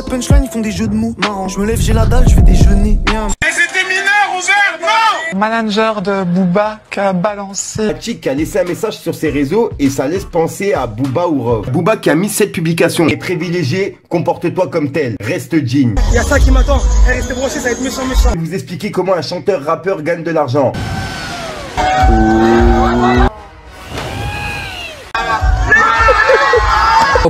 pas de punchline, ils font des jeux de mots. Marrant, je me lève, j'ai la dalle, je vais déjeuner. Miam. Mais c'était mineur, ouvert, non! Manager de Booba qui a balancé. Un chick qui a laissé un message sur ses réseaux et ça laisse penser à Booba ou Rov. Booba qui a mis cette publication. Et privilégié, comporte-toi comme tel. Reste digne. Y a ça qui m'attend. Restez branchés, ça va être méchant. Je vais vous expliquer comment un chanteur-rappeur gagne de l'argent.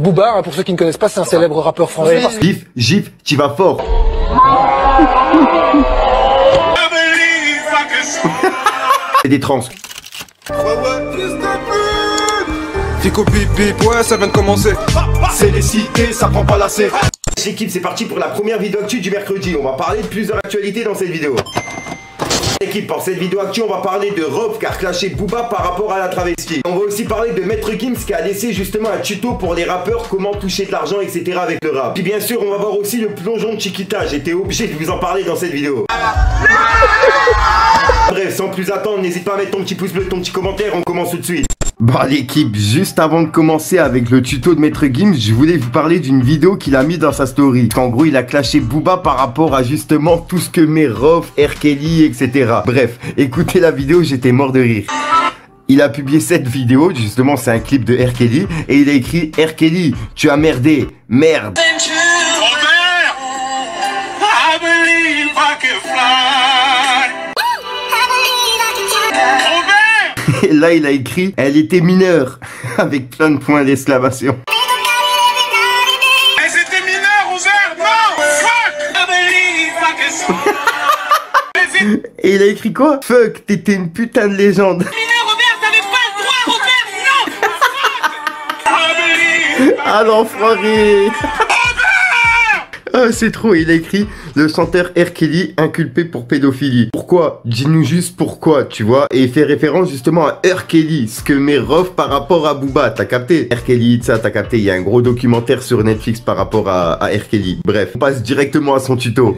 Booba, pour ceux qui ne connaissent pas, c'est un célèbre rappeur français. Gif, gif, t'y vas fort. C'est des trans. Fico bip bip, ouais, ça vient de commencer. C'est les cités, ça prend pas la C. L'équipe, c'est parti pour la première vidéo actu du mercredi. On va parler de plusieurs actualités dans cette vidéo. L'équipe, pour cette vidéo actu, on va parler de Rov qui a clashé Booba par rapport à la travestie. On va aussi parler de Maître Gims qui a laissé justement un tuto pour les rappeurs, comment toucher de l'argent, etc. avec le rap. Puis bien sûr, on va voir aussi le plongeon de Chiquita. J'étais obligé de vous en parler dans cette vidéo. Bref, sans plus attendre, n'hésite pas à mettre ton petit pouce bleu, ton petit commentaire, on commence tout de suite. Bon l'équipe, juste avant de commencer avec le tuto de Maître Gims, je voulais vous parler d'une vidéo qu'il a mis dans sa story. En gros, il a clashé Booba par rapport à justement tout ce que met Rov, R. Kelly, etc. Bref, écoutez la vidéo, j'étais mort de rire. Il a publié cette vidéo, justement c'est un clip de R. Kelly, et il a écrit « R. Kelly, tu as merdé, merde ». Et là, il a écrit « Elle était mineure » avec plein de points d'exclamation. Mais c'était mineur, ouvert, non! Fuck! Et il a écrit quoi? « Fuck, t'étais une putain de légende ». Mineur, Robert, t'avais pas le droit, Robert, non! Ah l'enfoiré. Ah, c'est trop, il a écrit « Le chanteur R. Kelly inculpé pour pédophilie ». Pourquoi? Dis-nous juste pourquoi, tu vois. Et il fait référence justement à R. Kelly, ce que met Rov par rapport à Booba. T'as capté? R. Kelly, ça, t'as capté. Il y a un gros documentaire sur Netflix par rapport à R. Kelly. Bref, on passe directement à son tuto.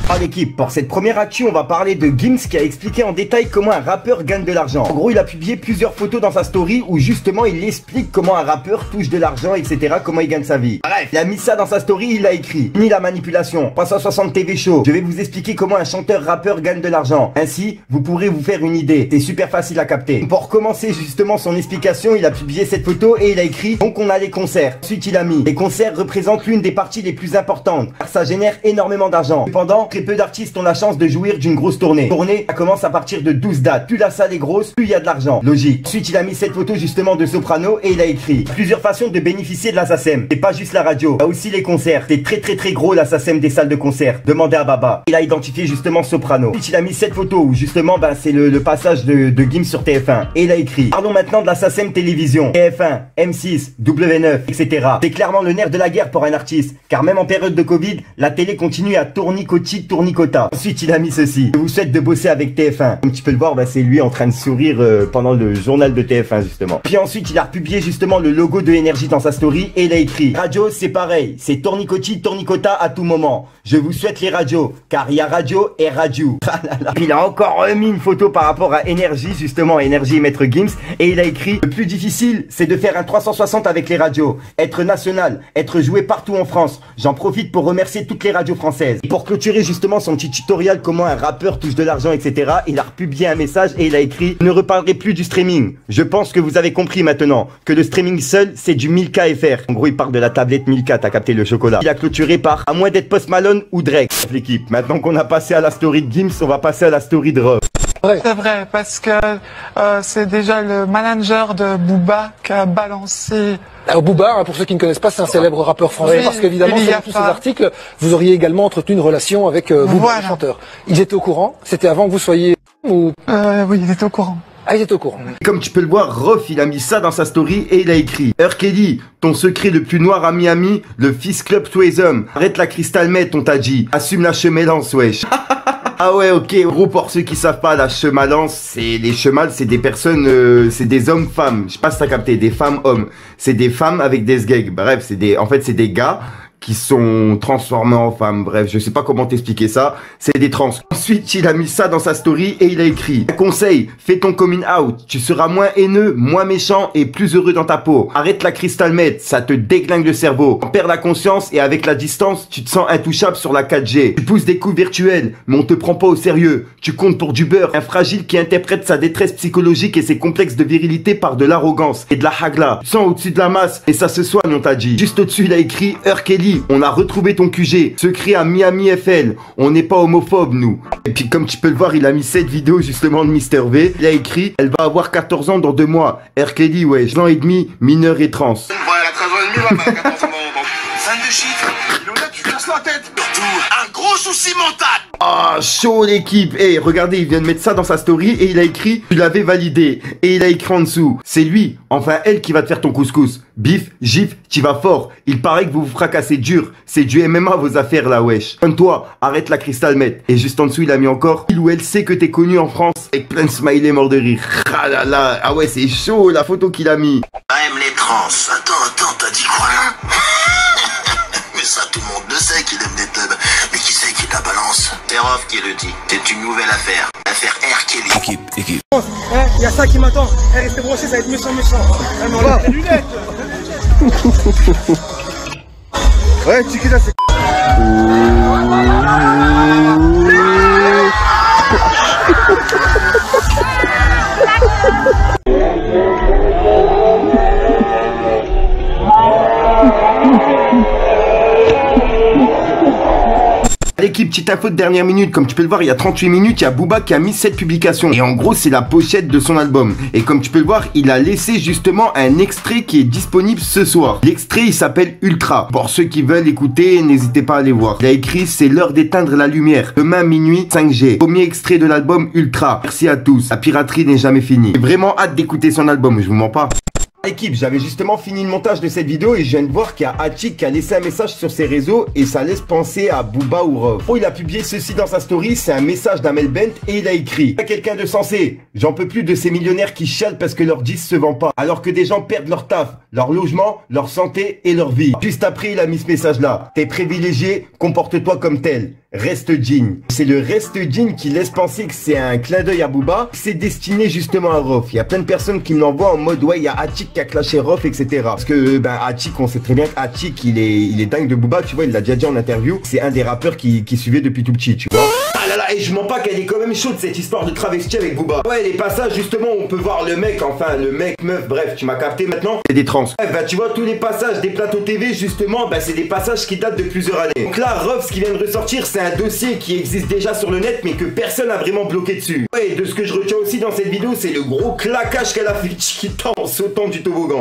Ah l'équipe, pour cette première actu, on va parler de Gims qui a expliqué en détail comment un rappeur gagne de l'argent. En gros, il a publié plusieurs photos dans sa story où justement il explique comment un rappeur touche de l'argent, etc. Comment il gagne sa vie. Bref, il a mis ça dans sa story, il a écrit « Ni la manipulation, pas 160 TV show. Je vais vous expliquer comment un chanteur-rappeur gagne de l'argent. Ainsi, vous pourrez vous faire une idée. C'est super facile à capter. » Pour commencer justement son explication, il a publié cette photo et il a écrit « Donc on a les concerts. » Ensuite, il a mis « Les concerts représentent l'une des parties les plus importantes car ça génère énormément d'argent. Cependant, très peu d'artistes ont la chance de jouir d'une grosse tournée. Tournée, ça commence à partir de 12 dates. Plus la salle est grosse, plus il y a de l'argent. Logique. Ensuite, il a mis cette photo justement de Soprano et il a écrit plusieurs façons de bénéficier de la SACEM. C'est pas juste la radio, il y a aussi les concerts. C'est très gros la SACEM des salles de concert. Demandez à Baba. Il a identifié justement Soprano. Ensuite, il a mis cette photo où justement c'est le passage de Gims sur TF1. Et il a écrit parlons maintenant de la SACEM télévision. TF1, M6, W9, etc. C'est clairement le nerf de la guerre pour un artiste. Car même en période de Covid, la télé continue à tournicoter. Ensuite, il a mis ceci. Je vous souhaite de bosser avec TF1. Comme tu peux le voir, c'est lui en train de sourire pendant le journal de TF1 justement. Puis ensuite, il a republié justement le logo de Énergie dans sa story et il a écrit radio, c'est pareil. C'est tournicota à tout moment. Je vous souhaite les radios, car il y a radio et radio. Puis il a encore remis une photo par rapport à Énergie, justement Énergie et Maître Gims, et il a écrit le plus difficile, c'est de faire un 360 avec les radios. Être national, être joué partout en France. J'en profite pour remercier toutes les radios françaises. Et pour clôturer justement son petit tutoriel comment un rappeur touche de l'argent, etc. Il a republié un message et il a écrit « Ne reparlerai plus du streaming. Je pense que vous avez compris maintenant que le streaming seul, c'est du 1000K FR. » En gros, il parle de la tablette 1000K, t'as capté le chocolat. Il a clôturé par « À moins d'être Post Malone ou Drake. » L'équipe, maintenant qu'on a passé à la story de Gims, on va passer à la story de Rov. C'est vrai, parce que c'est déjà le manager de Booba qui a balancé. Alors Booba, pour ceux qui ne connaissent pas, c'est un célèbre rappeur français, parce qu'évidemment, selon tous ces articles, vous auriez également entretenu une relation avec Booba, le chanteur. Ils étaient au courant? C'était avant que vous soyez... ou... Oui, il était au courant. Ah, il était au courant. Comme tu peux le voir, Rov, il a mis ça dans sa story et il a écrit R. Kelly, ton secret le plus noir à Miami, le Fist Club tous les hommes. Arrête la Crystal Meth, on t'a dit. Assume la chemelance, wesh. Ah ouais, ok, gros, pour ceux qui savent pas, la chemalance, c'est les chemals, c'est des personnes, c'est des hommes-femmes. Je sais pas si t'as capté, des femmes-hommes. C'est des femmes avec des sgegs. Bref, en fait, c'est des gars qui sont transformés en femmes. Bref, je sais pas comment t'expliquer ça. C'est des trans. Ensuite, il a mis ça dans sa story et il a écrit: un conseil, fais ton coming out. Tu seras moins haineux, moins méchant et plus heureux dans ta peau. Arrête la crystal meth, ça te déglingue le cerveau. On perd la conscience et avec la distance, tu te sens intouchable sur la 4G. Tu pousses des coups virtuels, mais on te prend pas au sérieux. Tu comptes pour du beurre. Un fragile qui interprète sa détresse psychologique et ses complexes de virilité par de l'arrogance et de la hagla. Tu sens au-dessus de la masse et ça se soigne, on t'a dit. Juste au-dessus, il a écrit: R. Kelly, on a retrouvé ton QG. Secret à Miami FL. On n'est pas homophobe, nous. Et puis, comme tu peux le voir, il a mis cette vidéo justement de Mr V. Il a écrit: elle va avoir 14 ans dans 2 mois. R. Kelly, ouais, 2 ans et demi, mineur et trans. Ouais, elle a 13 ans et demi, là, mais 14 ans. 22 chiffres. Là, tu casses la tête. Surtout, un gros souci mental. Ah, chaud l'équipe. Eh, regardez, il vient de mettre ça dans sa story et il a écrit: tu l'avais validé. Et il a écrit en dessous: c'est lui, enfin elle qui va te faire ton couscous. Bif, gif, tu vas fort. Il paraît que vous vous fracassez dur. C'est du MMA vos affaires là, wesh. Comme toi, arrête la crystal meth. Et juste en dessous, il a mis encore: il ou elle sait que t'es connu en France. Avec plein de smiley mort de rire. Ah là là, ah ouais, c'est chaud la photo qu'il a mis. Aime les trans. Attends, t'as dit quoi là? Mais ça, tout le monde le sait qu'il aime les tubs. Mais qui c'est qui la balance? C'est Rof qui le dit. C'est une nouvelle affaire. L'affaire R. Kelly. Équipe. Il y a ça qui m'attend. Restez branchés, ça va être méchant. Mais on a les lunettes. Ouais, Chiquita, c'est... L'équipe, petite info de dernière minute, comme tu peux le voir, il y a 38 minutes, il y a Booba qui a mis cette publication. Et en gros, c'est la pochette de son album. Et comme tu peux le voir, il a laissé justement un extrait qui est disponible ce soir. L'extrait, il s'appelle Ultra. Pour ceux qui veulent écouter, n'hésitez pas à aller voir. Il a écrit: c'est l'heure d'éteindre la lumière. Demain minuit, 5G. Premier extrait de l'album Ultra. Merci à tous. La piraterie n'est jamais finie. J'ai vraiment hâte d'écouter son album, je vous mens pas. Équipe, j'avais justement fini le montage de cette vidéo et je viens de voir qu'il y a Hachik qui a laissé un message sur ses réseaux et ça laisse penser à Booba ou Rof. Oh, il a publié ceci dans sa story, c'est un message d'Amel Bent et il a écrit: à quelqu'un de sensé, j'en peux plus de ces millionnaires qui chialent parce que leur disque se vend pas, alors que des gens perdent leur taf, leur logement, leur santé et leur vie. Juste après, il a mis ce message là: t'es privilégié, comporte-toi comme tel. Reste digne. C'est le reste digne qui laisse penser que c'est un clin d'œil à Booba. C'est destiné justement à Rof. Il y a plein de personnes qui me l'envoient en mode: ouais, il y a Hachik qui a clashé Rof, etc. Parce que, Hachik, on sait très bien que Hachik, il est dingue de Booba, tu vois, il l'a déjà dit en interview. C'est un des rappeurs qui suivait depuis tout petit, tu vois. Ah là là, et je mens pas qu'elle est quand même chaude cette histoire de travesti avec Booba. Ouais, les passages justement où on peut voir le mec, enfin, le mec, meuf, bref, tu m'as capté maintenant. C'est des trans. Ouais, tu vois, tous les passages des plateaux TV, justement, c'est des passages qui datent de plusieurs années. Donc là, Rof, ce qui vient de ressortir, c'est un dossier qui existe déjà sur le net mais que personne n'a vraiment bloqué dessus. Ouais, de ce que je retiens aussi dans cette vidéo, c'est le gros claquage qu'elle a fait Chiquita en sautant du toboggan.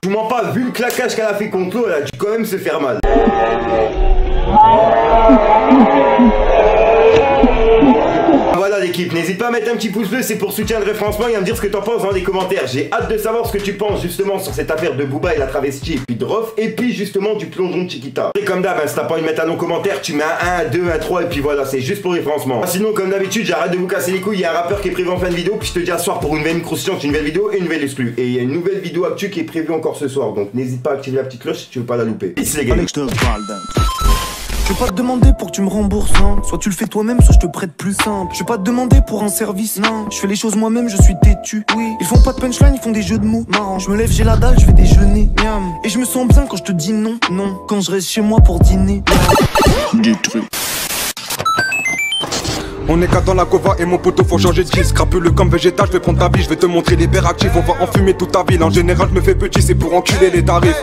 Je vous mens pas, vu le claquage qu'elle a fait contre l'eau, elle a dû quand même se faire mal. Voilà l'équipe, n'hésite pas à mettre un petit pouce bleu, c'est pour soutenir le référencement et à me dire ce que t'en penses dans les commentaires. J'ai hâte de savoir ce que tu penses justement sur cette affaire de Booba et la travestie, et puis de Rof, et puis justement du plongeon de Chiquita. Et comme d'hab, si t'as pas envie de mettre un long commentaire, tu mets un 1, 2, 1, 3, et puis voilà, c'est juste pour le référencement. Sinon, comme d'habitude, j'arrête de vous casser les couilles, il y a un rappeur qui est prévu en fin de vidéo, puis je te dis à ce soir pour une nouvelle croustillante, une nouvelle vidéo et une nouvelle exclue. Et il y a une nouvelle vidéo actu qui est prévue encore ce soir, donc n'hésite pas à activer la petite cloche si tu veux pas la louper. Peace les gars. Je vais pas te demander pour que tu me rembourses, hein. Soit tu le fais toi-même, soit je te prête plus simple. Je vais pas te demander pour un service, non. Je fais les choses moi-même, je suis têtu. Oui, ils font pas de punchline, ils font des jeux de mots marrants. Je me lève, j'ai la dalle, je vais déjeuner. Miam. Et je me sens bien quand je te dis non, non. Quand je reste chez moi pour dîner. Du truc. On est qu'à dans la cova et mon poteau faut changer de disque. Crapuleux comme végétal, je vais prendre ta vie, je vais te montrer les verres actifs. On va enfumer toute ta ville, en général je me fais petit, c'est pour enculer les tarifs.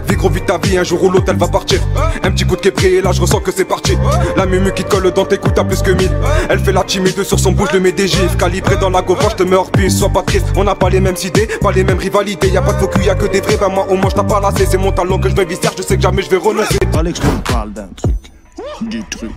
Vis gros vite ta vie, un jour ou l'autre elle va partir. Un petit coup de képré et là je ressens que c'est parti. La mumu qui te colle dans tes coups t'as plus que 1000. Elle fait la timide sur son bouche, je mets des gifs. Calibré dans la gova, je te mets hors piste, sois pas triste. On n'a pas les mêmes idées, pas les mêmes rivalités. Y'a pas de faux cul, y'a que des vrais, moi au moins je t'ai pas lassé. C'est mon talent que je vais visser, je sais que jamais je vais renoncer. Fallait que je te parle d'un truc, du truc.